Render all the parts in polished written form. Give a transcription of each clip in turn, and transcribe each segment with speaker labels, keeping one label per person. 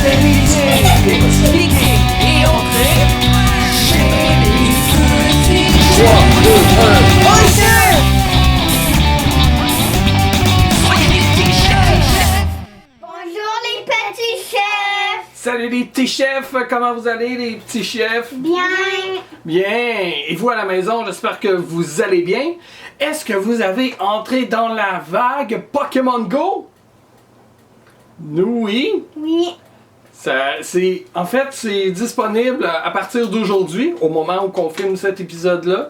Speaker 1: vérité, expliquer et entrer chez les petits chefs. 3, 2, 1. Bonjour! Soyez les petits chefs!
Speaker 2: Bonjour les petits chefs!
Speaker 3: Salut les petits chefs, comment vous allez les petits chefs?
Speaker 2: Bien!
Speaker 3: Bien! Et vous à la maison, j'espère que vous allez bien. Est-ce que vous avez entré dans la vague Pokémon Go? Oui!
Speaker 2: Oui.
Speaker 3: En fait, c'est disponible à partir d'aujourd'hui, au moment où on filme cet épisode-là,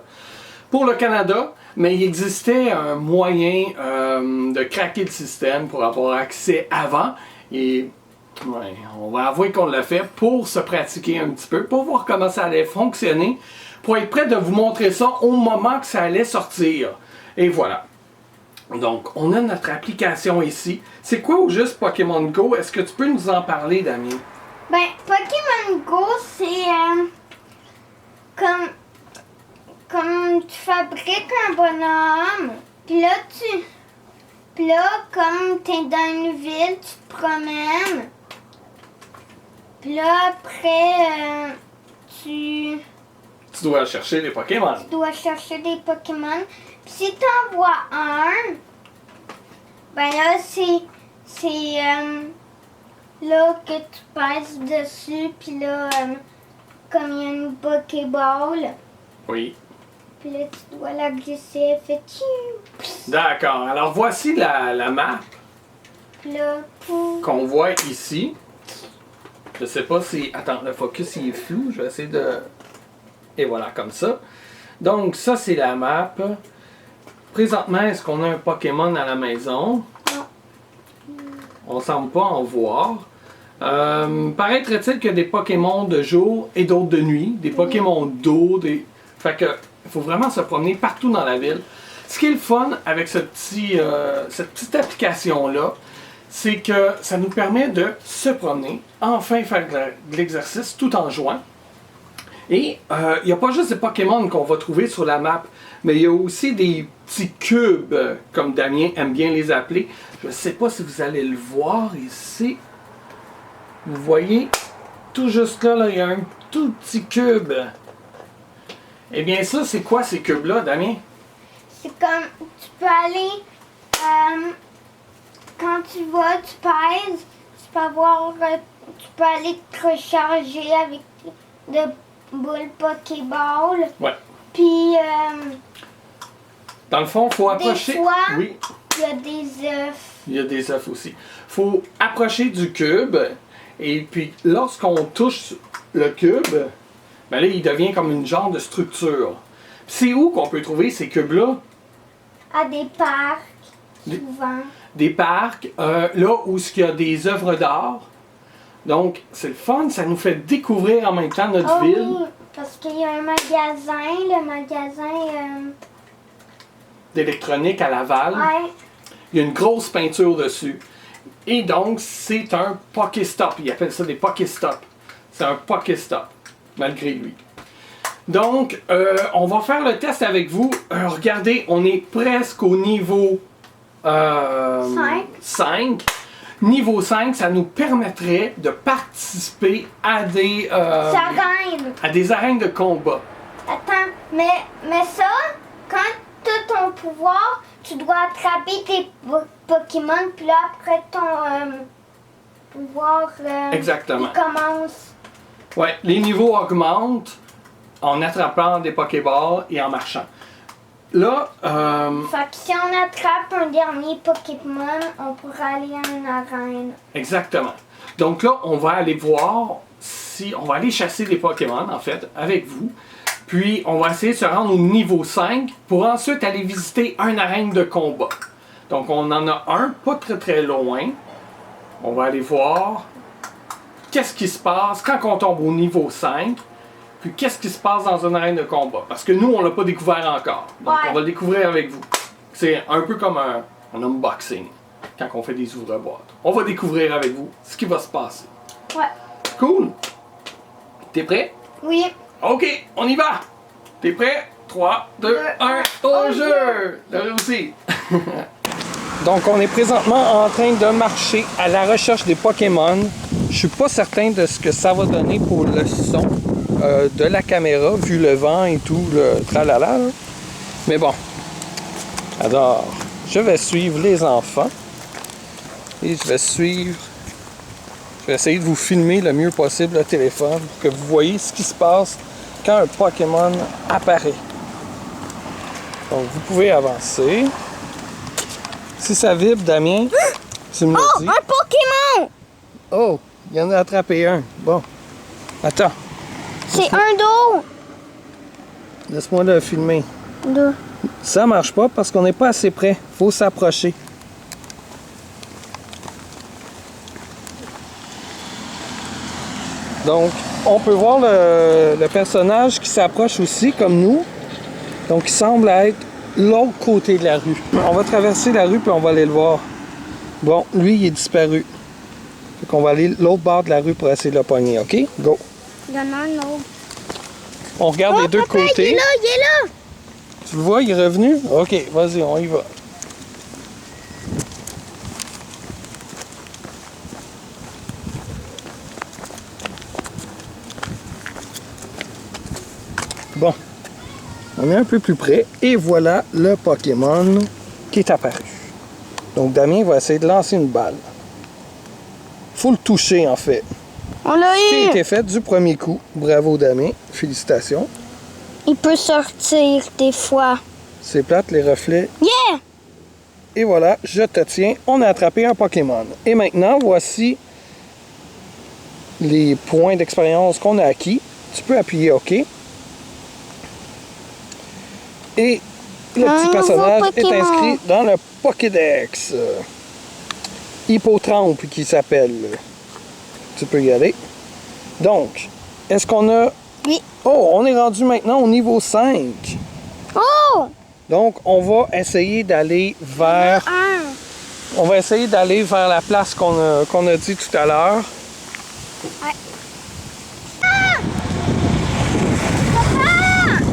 Speaker 3: pour le Canada. Mais il existait un moyen de craquer le système pour avoir accès avant. Et ouais, on va avouer qu'on l'a fait pour se pratiquer un petit peu, pour voir comment ça allait fonctionner, pour être prêt de vous montrer ça au moment que ça allait sortir. Et voilà. Donc, on a notre application ici. C'est quoi au juste Pokémon Go? Est-ce que tu peux nous en parler, Damien?
Speaker 2: Ben, Pokémon Go, c'est comme tu fabriques un bonhomme, puis là, comme t'es dans une ville, tu te promènes, puis là, après, tu
Speaker 3: Tu dois chercher les Pokémon.
Speaker 2: dois chercher des Pokémon. Puis si t'en vois un, ben là, c'est là que tu passes dessus, puis là, comme il y a une Pokéball,
Speaker 3: Oui.
Speaker 2: puis là, tu dois la glisser, elle fait tchou.
Speaker 3: D'accord. Alors, voici la map
Speaker 2: Puis là, pouf.
Speaker 3: qu'on voit ici. Je sais pas si... Attends, le focus il est flou. Je vais essayer de... Et voilà, comme ça. Donc, ça, c'est la map. Présentement, est-ce qu'on a un Pokémon à la maison?
Speaker 2: Non.
Speaker 3: On semble pas en voir. Paraîtrait-il qu'il y a des Pokémon de jour et d'autres de nuit. Des Pokémon d'eau. Fait que, il faut vraiment se promener partout dans la ville. Ce qui est le fun avec cette petite application-là, c'est que ça nous permet de se promener, enfin faire de l'exercice tout en jouant. Et il n'y a pas juste des Pokémon qu'on va trouver sur la map, mais il y a aussi des petits cubes, comme Damien aime bien les appeler. Je ne sais pas si vous allez le voir ici. Vous voyez, tout juste là, il y a un tout petit cube. Eh bien ça, c'est quoi ces cubes-là, Damien?
Speaker 2: C'est comme, tu peux aller, quand tu vas, tu pèses, tu peux tu peux aller te recharger avec de boules Pokéball.
Speaker 3: Ouais.
Speaker 2: Puis,
Speaker 3: Dans le fond, il faut approcher...
Speaker 2: fois,
Speaker 3: Oui,
Speaker 2: il y a des œufs.
Speaker 3: il y a des œufs aussi. Il faut approcher du cube, et puis lorsqu'on touche le cube, ben là, il devient comme une genre de structure. C'est où qu'on peut trouver ces cubes-là?
Speaker 2: À des parcs,
Speaker 3: Des-
Speaker 2: souvent.
Speaker 3: Des parcs, là où il y a des œuvres d'art. Donc, c'est le fun, ça nous fait découvrir en même temps notre
Speaker 2: Oh
Speaker 3: ville.
Speaker 2: oui, parce qu'il y a un magasin, le magasin,
Speaker 3: D'électronique à Laval.
Speaker 2: ouais,
Speaker 3: Il y a une grosse peinture dessus. Et donc, c'est un Pokéstop. Ils appellent ça des Pokéstop. C'est un Pokéstop, malgré lui. Donc, on va faire le test avec vous. Regardez, on est presque au niveau 5. Niveau 5, ça nous permettrait de participer à des arènes de combat.
Speaker 2: Attends, mais ça, quand tu as ton pouvoir, tu dois attraper tes Pokémon, puis là, après ton pouvoir,
Speaker 3: Exactement.
Speaker 2: il commence.
Speaker 3: Ouais, les niveaux augmentent en attrapant des Pokéballs et en marchant. Là,
Speaker 2: Fait que si on attrape un dernier Pokémon, on pourra aller à une arène.
Speaker 3: exactement. Donc là, on va aller voir si... On va aller chasser des Pokémon, en fait, avec vous. Puis, on va essayer de se rendre au niveau 5 pour ensuite aller visiter un arène de combat. Donc, on en a un pas très très loin. On va aller voir qu'est-ce qui se passe quand on tombe au niveau 5. Puis, qu'est-ce qui se passe dans une arène de combat. Parce que nous, on ne l'a pas découvert encore. Donc,
Speaker 2: Ouais.
Speaker 3: on va le découvrir avec vous. C'est un peu comme un unboxing quand on fait des ouvre-boîtes. On va découvrir avec vous ce qui va se passer.
Speaker 2: Ouais.
Speaker 3: Cool! T'es prêt?
Speaker 2: Oui.
Speaker 3: OK, on y va! T'es prêt? 3, 2, 1, au jeu! T'as réussi! Donc, on est présentement en train de marcher à la recherche des Pokémon. Je suis pas certain de ce que ça va donner pour le son de la caméra, vu le vent et tout, le tralala. Là. Mais bon. Alors, je vais suivre les enfants. Et je vais essayer de vous filmer le mieux possible le téléphone pour que vous voyez ce qui se passe quand un Pokémon apparaît. Donc, vous pouvez avancer. Si ça vibre, Damien, tu me le dis.
Speaker 2: Un Pokémon!
Speaker 3: Oh, il y en a attrapé un. Bon. Attends,
Speaker 2: C'est un dos!
Speaker 3: laisse-moi le filmer.
Speaker 2: Deux.
Speaker 3: Ça marche pas parce qu'on n'est pas assez près. Faut s'approcher. Donc, on peut voir le personnage qui s'approche aussi, comme nous. Donc, il semble être l'autre côté de la rue. On va traverser la rue puis on va aller le voir. Bon, lui, il est disparu. Fait qu'on va aller l'autre bord de la rue pour essayer de le pogner, OK? Go!
Speaker 2: Il y en a un autre.
Speaker 3: On regarde les deux
Speaker 2: Papa, il
Speaker 3: côtés.
Speaker 2: est là!
Speaker 3: Tu le vois, il est revenu? OK, vas-y, on y va. Bon, on est un peu plus près et voilà le Pokémon qui est apparu. Donc Damien va essayer de lancer une balle. Faut le toucher en fait.
Speaker 2: On l'a
Speaker 3: Ce qui a
Speaker 2: eu!
Speaker 3: été fait du premier coup. Bravo Damien, félicitations.
Speaker 2: Il peut sortir des fois.
Speaker 3: C'est plate les reflets.
Speaker 2: Yeah!
Speaker 3: Et voilà, je te tiens, on a attrapé un Pokémon. Et maintenant, voici les points d'expérience qu'on a acquis. Tu peux appuyer OK. Et le
Speaker 2: Un
Speaker 3: petit
Speaker 2: nouveau
Speaker 3: personnage est
Speaker 2: Pokémon.
Speaker 3: inscrit dans le Pokédex. Hippotrampe qui s'appelle. Tu peux y aller. Donc, est-ce qu'on a...
Speaker 2: Oui.
Speaker 3: Oh, on est rendu maintenant au niveau 5.
Speaker 2: Oh!
Speaker 3: Donc, on va essayer d'aller vers...
Speaker 2: Un.
Speaker 3: On va essayer d'aller vers la place qu'on a dit tout à l'heure.
Speaker 2: Ouais.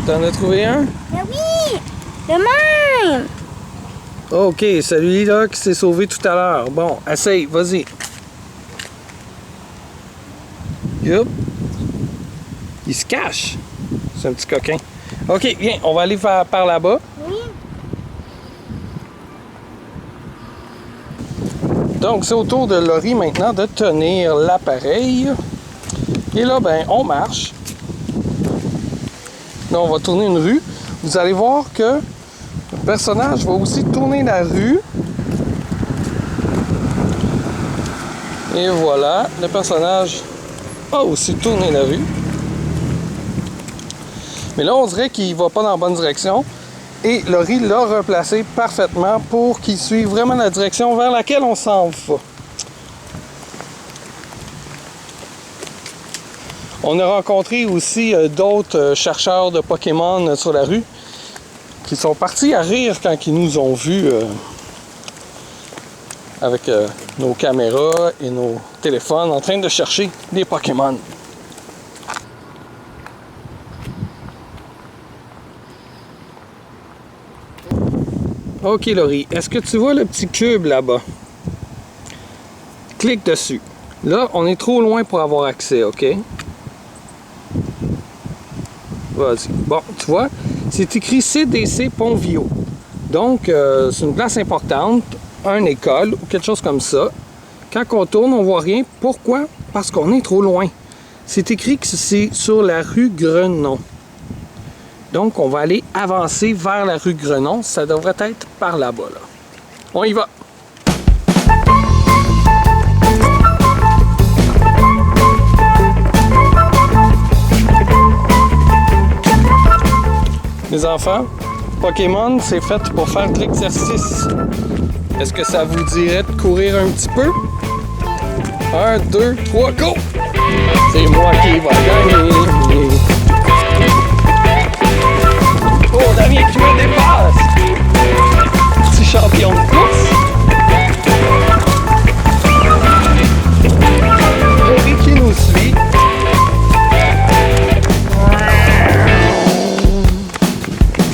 Speaker 3: T'en as trouvé un?
Speaker 2: Mais oui! Le même!
Speaker 3: OK, celui-là qui s'est sauvé tout à l'heure. Bon, essaye, vas-y. Yup. Il se cache. C'est un petit coquin. OK, viens, on va aller par là-bas.
Speaker 2: Oui.
Speaker 3: Donc, c'est au tour de Laurie maintenant de tenir l'appareil. Et là, ben, on marche. Là, on va tourner une rue. Vous allez voir que le personnage va aussi tourner la rue. Et voilà, le personnage a aussi tourné la rue. Mais là, on dirait qu'il va pas dans la bonne direction. Et Laurie l'a replacé parfaitement pour qu'il suive vraiment la direction vers laquelle on s'en va. On a rencontré aussi d'autres chercheurs de Pokémon sur la rue qui sont partis à rire quand ils nous ont vus avec nos caméras et nos téléphones en train de chercher des Pokémon. Ok Laurie, est-ce que tu vois le petit cube là-bas? Clique dessus. Là, on est trop loin pour avoir accès, ok? Vas-y. Bon, tu vois, c'est écrit CDC Pont-Viau. Donc, c'est une place importante, une école ou quelque chose comme ça. Quand on tourne, on voit rien. Pourquoi? Parce qu'on est trop loin. C'est écrit que c'est sur la rue Grenon. Donc, on va aller avancer vers la rue Grenon. Ça devrait être par là-bas, là. On y va! Les enfants, Pokémon, c'est fait pour faire de l'exercice. Est-ce que ça vous dirait de courir un petit peu? 1, 2, 3, go! C'est moi qui va gagner! Oh, Damien qui me dépasse! Petit champion de course! Laurie qui nous suit.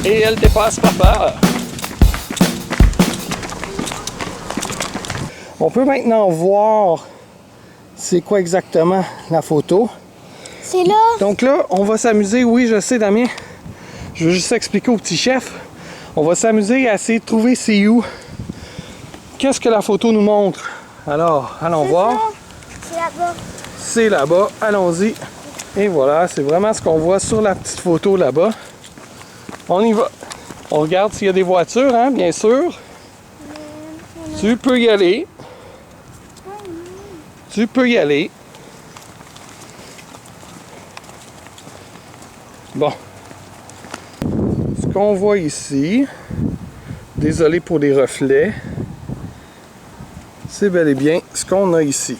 Speaker 3: Et elle dépasse papa. On peut maintenant voir c'est quoi exactement la photo.
Speaker 2: C'est là.
Speaker 3: Donc là, on va s'amuser, oui je sais Damien, je veux juste expliquer au petit chef, on va s'amuser à essayer de trouver c'est où. Qu'est-ce que la photo nous montre? Alors, allons voir.
Speaker 2: C'est là-bas.
Speaker 3: C'est là-bas, allons-y. Et voilà, c'est vraiment ce qu'on voit sur la petite photo là-bas. On y va. On regarde s'il y a des voitures, hein, bien sûr. Tu peux y aller. Tu peux y aller. Bon. Ce qu'on voit ici, désolé pour les reflets, c'est bel et bien ce qu'on a ici.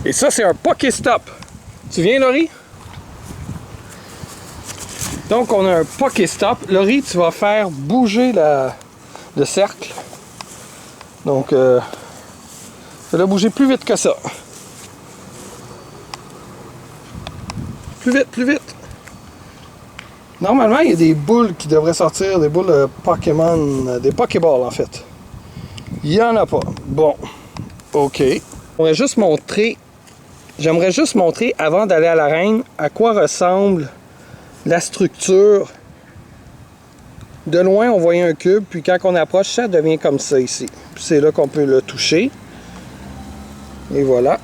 Speaker 3: Et ça, c'est un Pokéstop. Tu viens, Laurie? Donc, on a un Pokéstop. Laurie, tu vas faire bouger le cercle. Donc, fais-le bouger plus vite que ça. Plus vite, plus vite. Normalement, il y a des boules qui devraient sortir, des boules de Pokémon, des Pokéballs en fait. Il n'y en a pas. Bon, ok. J'aimerais juste montrer, avant d'aller à l'arène, à quoi ressemble la structure. De loin, on voyait un cube, puis quand on approche, ça devient comme ça ici. Puis c'est là qu'on peut le toucher. Et voilà.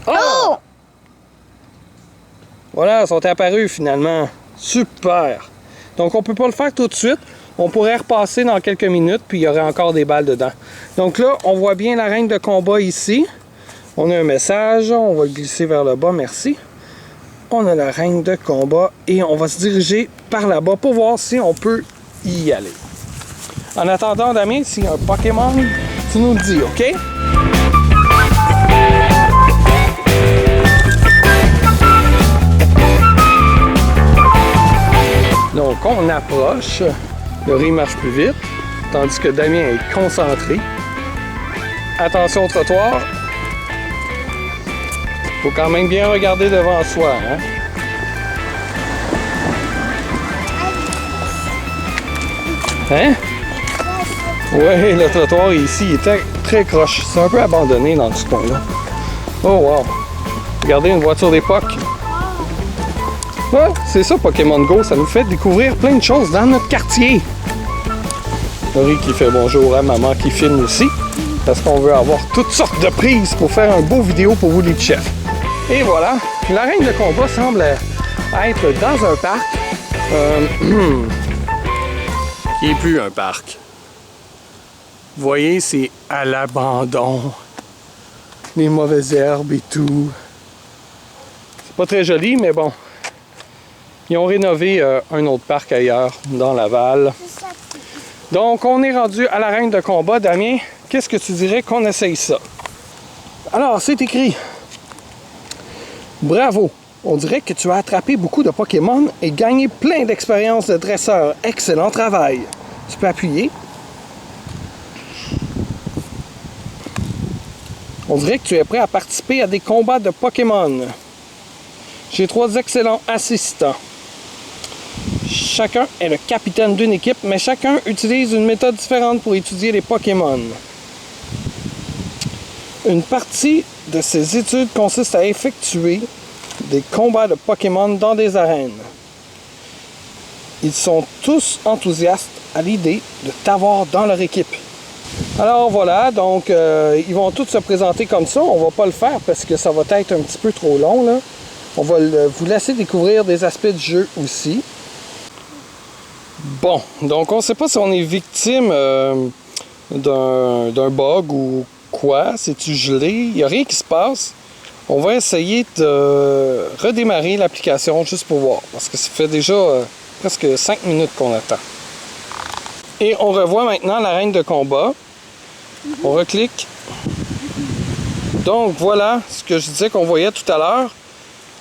Speaker 3: Oh! Voilà, ils sont apparus finalement. Super! Donc on peut pas le faire tout de suite. On pourrait repasser dans quelques minutes, puis il y aurait encore des balles dedans. Donc là, on voit bien l'arène de combat ici. On a un message, on va le glisser vers le bas, merci. On a l'arène de combat et on va se diriger par là-bas pour voir si on peut y aller. En attendant, Damien, s'il y a un Pokémon, tu nous le dis, OK? Donc, on approche. Laurie marche plus vite, tandis que Damien est concentré. Attention au trottoir. Faut quand même bien regarder devant soi, hein? Hein? Oui, le trottoir ici était très croche. C'est un peu abandonné dans ce coin-là. Oh wow! Regardez, une voiture d'époque. Ouais, c'est ça Pokémon Go, ça nous fait découvrir plein de choses dans notre quartier. Laurie qui fait bonjour à maman qui filme aussi, parce qu'on veut avoir toutes sortes de prises pour faire un beau vidéo pour vous les chefs. Et voilà, l'arène de combat semble être dans un parc qui n'est plus un parc. Vous voyez, c'est à l'abandon. Les mauvaises herbes et tout. C'est pas très joli, mais bon. Ils ont rénové un autre parc ailleurs, dans Laval. Donc, on est rendu à l'arène de combat. Damien, qu'est-ce que tu dirais qu'on essaye ça? Alors, c'est écrit. Bravo! On dirait que tu as attrapé beaucoup de Pokémon et gagné plein d'expériences de dresseur. Excellent travail! Tu peux appuyer. On dirait que tu es prêt à participer à des combats de Pokémon. J'ai 3 excellents assistants. Chacun est le capitaine d'une équipe, mais chacun utilise une méthode différente pour étudier les Pokémon. Une partie de ces études consiste à effectuer des combats de Pokémon dans des arènes. Ils sont tous enthousiastes à l'idée de t'avoir dans leur équipe. Alors voilà, donc ils vont tous se présenter comme ça. On va pas le faire parce que ça va être un petit peu trop long, là. On va vous laisser découvrir des aspects du jeu aussi. Bon, donc on ne sait pas si on est victime d'un bug ou quoi. C'est-tu gelé? Il n'y a rien qui se passe. On va essayer de redémarrer l'application juste pour voir. Parce que ça fait déjà presque 5 minutes qu'on attend. Et on revoit maintenant l'arène de combat. On reclique. Donc voilà ce que je disais qu'on voyait tout à l'heure.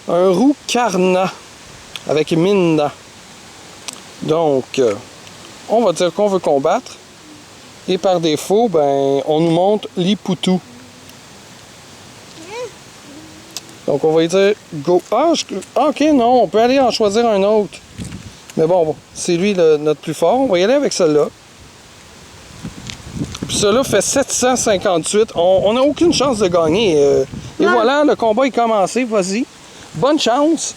Speaker 3: Un Roucarna avec Minda. Donc, on va dire qu'on veut combattre. Et par défaut, ben, on nous montre Lipoutou. Donc, on va lui dire go. Ah, ok, non, on peut aller en choisir un autre. Mais bon, c'est lui notre plus fort. On va y aller avec celle-là. Puis ça là fait 758. On n'a aucune chance de gagner. Et
Speaker 2: Ouais.
Speaker 3: voilà, le combat est commencé. Vas-y. Bonne chance.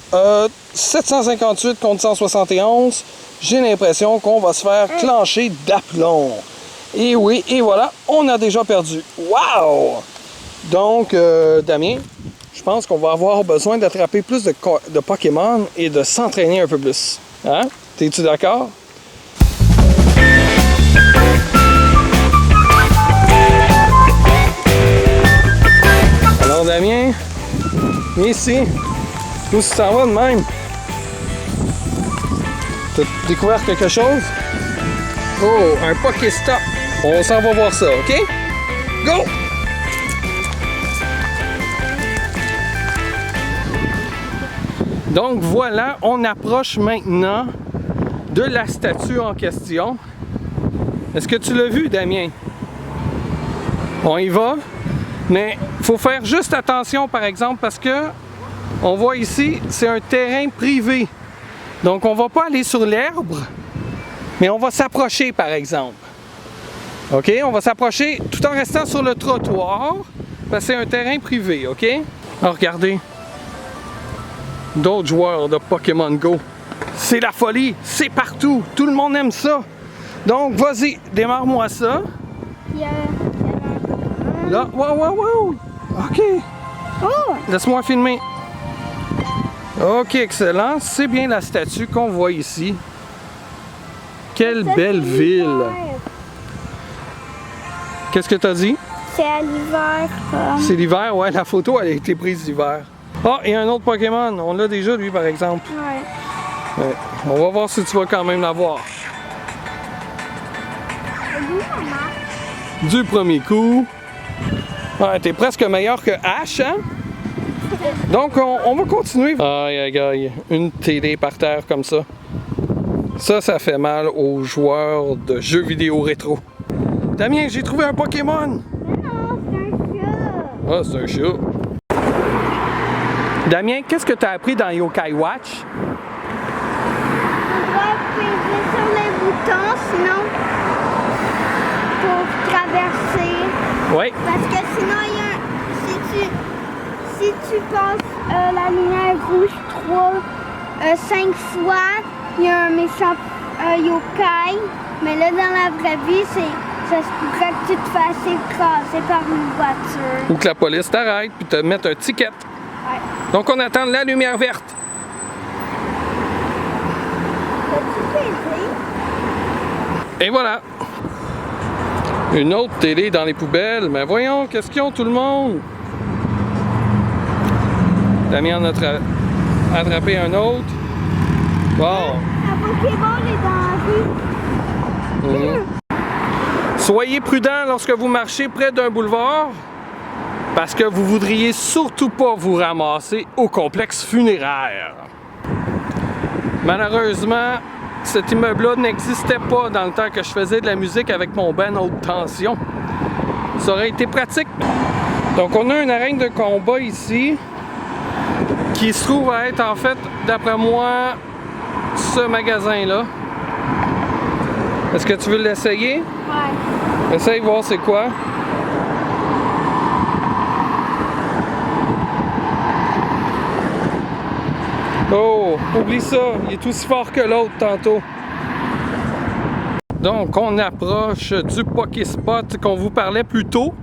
Speaker 3: 758 contre 171. J'ai l'impression qu'on va se faire clencher d'aplomb. Et oui, et voilà, on a déjà perdu. Wow! Donc, Damien, je pense qu'on va avoir besoin d'attraper plus de Pokémon et de s'entraîner un peu plus. Hein? T'es-tu d'accord? Alors, Damien, viens ici. Où tu t'en vas de même? T'as découvert quelque chose? Oh, un Pokéstop. On s'en va voir ça, OK? Go! Donc voilà, on approche maintenant de la statue en question. Est-ce que tu l'as vu, Damien? On y va, mais il faut faire juste attention, par exemple, parce que on voit ici, c'est un terrain privé. Donc on va pas aller sur l'herbe, mais on va s'approcher, par exemple. OK? On va s'approcher tout en restant sur le trottoir, parce que c'est un terrain privé, OK? Alors, regardez. D'autres joueurs de Pokémon Go. C'est la folie, c'est partout, tout le monde aime ça. Donc, vas-y, démarre-moi ça.
Speaker 2: Il y a
Speaker 3: Là, wow. OK,
Speaker 2: Oh!
Speaker 3: laisse-moi filmer. OK, excellent. C'est bien la statue qu'on voit ici. Quelle belle ville. Qu'est-ce que tu as dit?
Speaker 2: C'est à l'hiver, comme.
Speaker 3: C'est l'hiver, ouais, la photo elle a été prise l'hiver. Ah, il y a un autre Pokémon, on l'a déjà lui par exemple.
Speaker 2: Ouais.
Speaker 3: Ouais. On va voir si tu vas quand même l'avoir. Du premier coup. Ouais, t'es presque meilleur que Ash, hein? Donc on va continuer. Aïe, une télé par terre comme ça. Ça fait mal aux joueurs de jeux vidéo rétro. Damien, j'ai trouvé un Pokémon!
Speaker 2: Mais non, c'est un chat.
Speaker 3: Ah, c'est un chat. Damien, qu'est-ce que tu as appris dans Yokai Watch?
Speaker 2: On doit peser sur les boutons, sinon, pour traverser.
Speaker 3: Oui.
Speaker 2: Parce que sinon, il y a si tu passes la lumière rouge 5 fois, il y a un méchant yokai. Mais là, dans la vraie vie, ça se pourrait que tu te fasses écraser par une voiture.
Speaker 3: Ou que la police t'arrête puis te mette un ticket.
Speaker 2: Ouais.
Speaker 3: Donc on attend la lumière verte.
Speaker 2: Peux-tu peser?
Speaker 3: Et voilà. Une autre télé dans les poubelles. Mais voyons, qu'est-ce qu'ils ont tout le monde? Damien en a attrapé un autre. Bon.
Speaker 2: La Pokéball est dans la rue.
Speaker 3: Soyez prudents lorsque vous marchez près d'un boulevard parce que vous voudriez surtout pas vous ramasser au complexe funéraire. Malheureusement, cet immeuble-là n'existait pas dans le temps que je faisais de la musique avec mon band haute tension. Ça aurait été pratique. Donc on a une arène de combat ici qui se trouve à être en fait, d'après moi, ce magasin-là. Est-ce que tu veux l'essayer?
Speaker 2: Ouais.
Speaker 3: Essaye voir c'est quoi. Oh, oublie ça, il est aussi fort que l'autre tantôt. Donc, on approche du Pokéspot qu'on vous parlait plus tôt,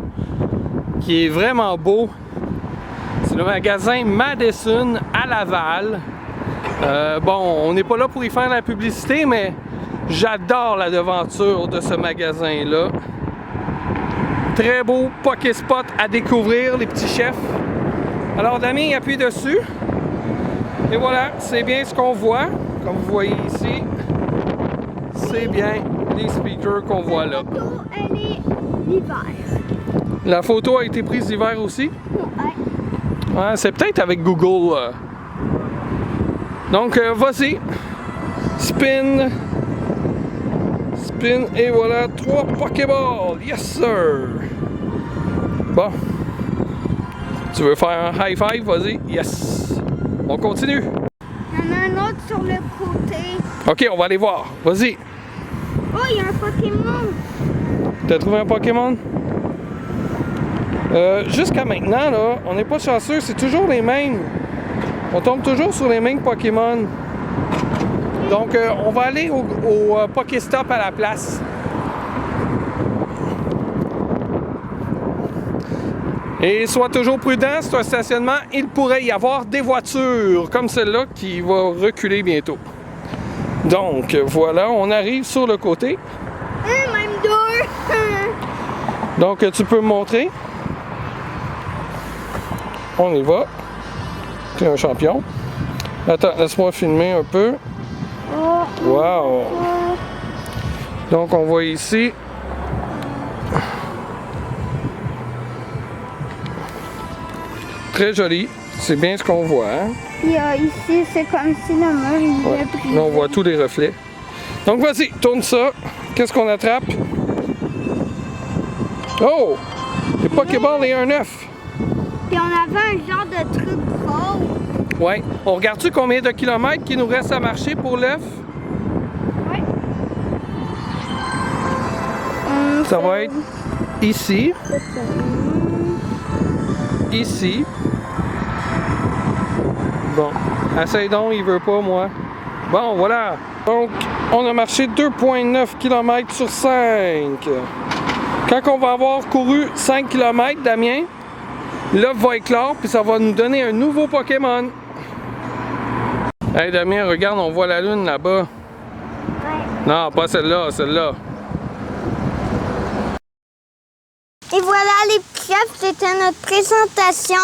Speaker 3: qui est vraiment beau. C'est le magasin Madison à Laval. Bon, on n'est pas là pour y faire la publicité, mais j'adore la devanture de ce magasin-là. Très beau Pokéspot à découvrir, les petits chefs. Alors, Damien, appuie dessus. Et voilà, c'est bien ce qu'on voit. Comme vous voyez ici, c'est bien les speakers qu'on voit là.
Speaker 2: La photo, elle est l'hiver.
Speaker 3: La photo a été prise l'hiver aussi?
Speaker 2: Ouais.
Speaker 3: Ouais, c'est peut-être avec Google. Donc, vas-y. Spin. Spin. Et voilà, 3 Pokéballs. Yes, sir. Bon. Tu veux faire un high five? Vas-y. Yes. On continue.
Speaker 2: Il y en a un autre sur le côté.
Speaker 3: OK, on va aller voir. Vas-y.
Speaker 2: Oh, il y a un Pokémon.
Speaker 3: T'as trouvé un Pokémon? Jusqu'à maintenant, là, on n'est pas chanceux, c'est toujours les mêmes. On tombe toujours sur les mêmes Pokémon. Donc, on va aller au Pokéstop à la place. Et sois toujours prudent, c'est un stationnement, il pourrait y avoir des voitures comme celle-là qui va reculer bientôt. Donc, voilà, on arrive sur le côté.
Speaker 2: Même deux.
Speaker 3: Donc, tu peux me montrer. On y va. C'est un champion. Attends, laisse-moi filmer un peu. Wow! Donc, on voit ici. Très joli. C'est bien ce qu'on voit. Hein?
Speaker 2: Puis ici, c'est comme si le mur il
Speaker 3: Ouais.
Speaker 2: est brisé.
Speaker 3: Là, on voit tous les reflets. Donc, vas-y, tourne ça. Qu'est-ce qu'on attrape? Oh! Des Pokéballs et un œuf.
Speaker 2: Puis on avait un genre de truc rose.
Speaker 3: Ouais. On regarde-tu combien de kilomètres qu'il nous reste à marcher pour l'œuf?
Speaker 2: Ouais.
Speaker 3: Ça va être ici. Ici. Bon. Essaye donc, il veut pas, moi. Bon, voilà. Donc, on a marché 2,9 km sur 5. Quand on va avoir couru 5 km, Damien, l'œuf va éclore, puis ça va nous donner un nouveau Pokémon. Hey Damien, regarde, on voit la lune là-bas.
Speaker 2: Ouais.
Speaker 3: Non, pas celle-là, celle-là.
Speaker 2: Et voilà les petits chefs, c'était notre présentation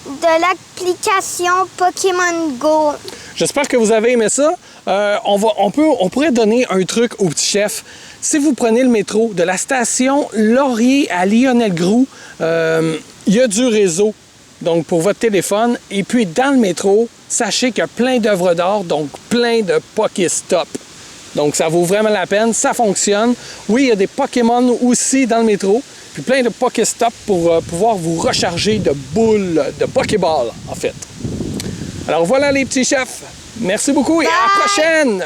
Speaker 2: de l'application Pokémon Go.
Speaker 3: J'espère que vous avez aimé ça. On pourrait donner un truc au petit chef. Si vous prenez le métro de la station Laurier à Lionel-Groux, il y a du réseau donc pour votre téléphone. Et puis dans le métro, sachez qu'il y a plein d'œuvres d'art, donc plein de Pokéstop. Donc ça vaut vraiment la peine, ça fonctionne. Oui, il y a des Pokémon aussi dans le métro. Puis plein de Pokéstop pour pouvoir vous recharger de boules, de Pokéball, en fait. Alors voilà les petits chefs. Merci beaucoup et à la prochaine!